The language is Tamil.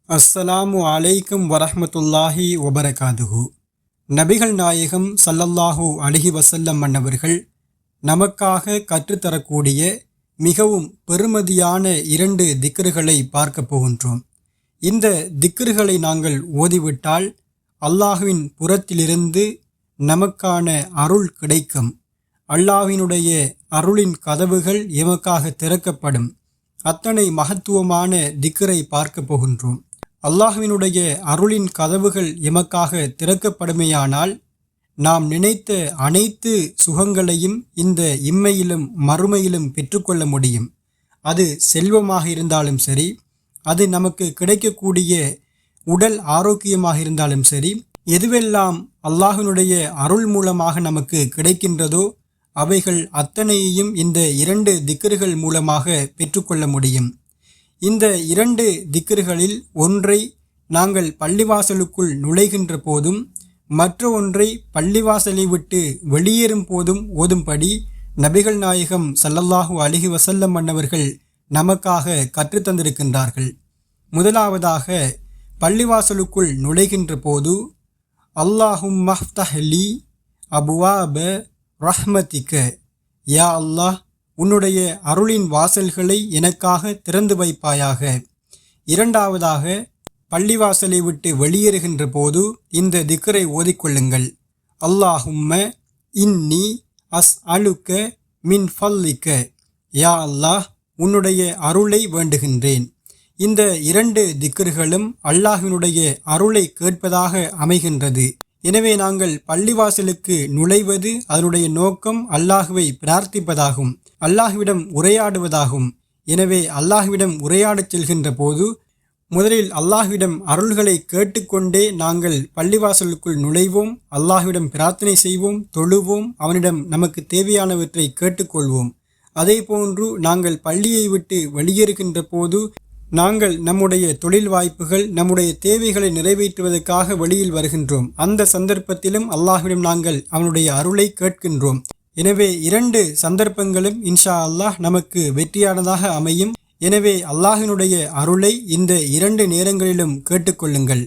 அஸ்ஸலாமு அலைக்கும் வரஹ்மத்துல்லாஹி வபரகாதுஹு. நபிகள் நாயகம் ஸல்லல்லாஹு அலைஹி வஸல்லம் அன்னவர்கள் நமக்காக கற்றுத்தரக்கூடிய மிகவும் பெறுமதியான 2 திக்ருகளை பார்க்க போகின்றோம். இந்த திக்ருகளை நாங்கள் ஓதிவிட்டால் அல்லாஹ்வின் புறத்திலிருந்து நமக்கான அருள் கிடைக்கும். அல்லாஹ்வினுடைய அருளின் கதவுகள் எமக்காக திறக்கப்படும். அத்தனை மகத்துவமான திக்ரை பார்க்க போகின்றோம். அல்லாஹ்வினுடைய அருளின் கதவுகள் எமக்காக திறக்கப்படுமையானால் நாம் நினைத்த அனைத்து சுகங்களையும் இந்த இம்மையிலும் மறுமையிலும் பெற்றுக்கொள்ள முடியும். அது செல்வமாக இருந்தாலும் சரி, அது நமக்கு கிடைக்கக்கூடிய உடல் ஆரோக்கியமாக இருந்தாலும் சரி, எதுவெல்லாம் அல்லாஹ்வினுடைய அருள் மூலமாக நமக்கு கிடைக்கின்றதோ அவைகள் அத்தனையையும் இந்த 2 திக்ருகள் மூலமாக பெற்றுக்கொள்ள முடியும். இந்த 2 திக்ருகளில் ஒன்றை நாங்கள் பள்ளிவாசலுக்குள் நுழைகின்ற போதும் மற்ற ஒன்றை பள்ளிவாசலை விட்டு வெளியேறும் போதும் ஓதும்படி நபிகள் நாயகம் ஸல்லல்லாஹு அலைஹி வஸல்லம் அன்னவர்கள் நமக்காக கற்றுத்தந்திருக்கின்றார்கள். முதலாவதாக பள்ளிவாசலுக்குள் நுழைகின்ற போது அல்லாஹும்ம ஃப்தஹ் லீ அபுவாப ரஹ்மதிக, யா அல்லாஹ், உன்னுடைய அருளின் வாசல்களை எனக்காக திறந்து வைப்பாயாக. இரண்டாவதாக பள்ளிவாசலை விட்டு வெளியேறுகின்ற போது இந்த திக்ரை ஓதிக்கொள்ளுங்கள். அல்லாஹும்ம இன்னி அஸ் அலுக்க மின் ஃபல்லிக்க, யா அல்லாஹ், உன்னுடைய அருளை வேண்டுகின்றேன். இந்த 2 திக்ருகளும் அல்லாஹ்வினுடைய அருளை கேட்பதாக அமைகின்றது. எனவே நாங்கள் பள்ளிவாசலுக்கு நுழைவது அதனுடைய நோக்கம் அல்லாஹ்வை பிரார்த்திப்பதாகும், அல்லாஹ்விடம் உரையாடுவதாகும். எனவே அல்லாஹ்விடம் உரையாடச் செல்கின்ற போது முதலில் அல்லாஹ்விடம் அருள்களை கேட்டுக்கொண்டே நாங்கள் பள்ளிவாசலுக்குள் நுழைவோம். அல்லாஹ்விடம் பிரார்த்தனை செய்வோம், தொழுவோம், அவனிடம் நமக்கு தேவையானவற்றை கேட்டுக்கொள்வோம். அதே போன்று நாங்கள் பள்ளியை விட்டு வெளியேறுகின்ற போது நாங்கள் நம்முடைய தொழில் வாய்ப்புகள், நம்முடைய தேவைகளை நிறைவேற்றுவதற்காக வெளியில் வருகின்றோம். அந்த சந்தர்ப்பத்திலும் அல்லாஹ்விடம் நாங்கள் அவனுடைய அருளை கேட்கின்றோம். எனவே 2 சந்தர்ப்பங்களும் இன்ஷா அல்லாஹ் நமக்கு வெற்றியானதாக அமையும். எனவே அல்லாஹ்வினுடைய அருளை இந்த 2 நேரங்களிலும் கேட்டுக்கொள்ளுங்கள்.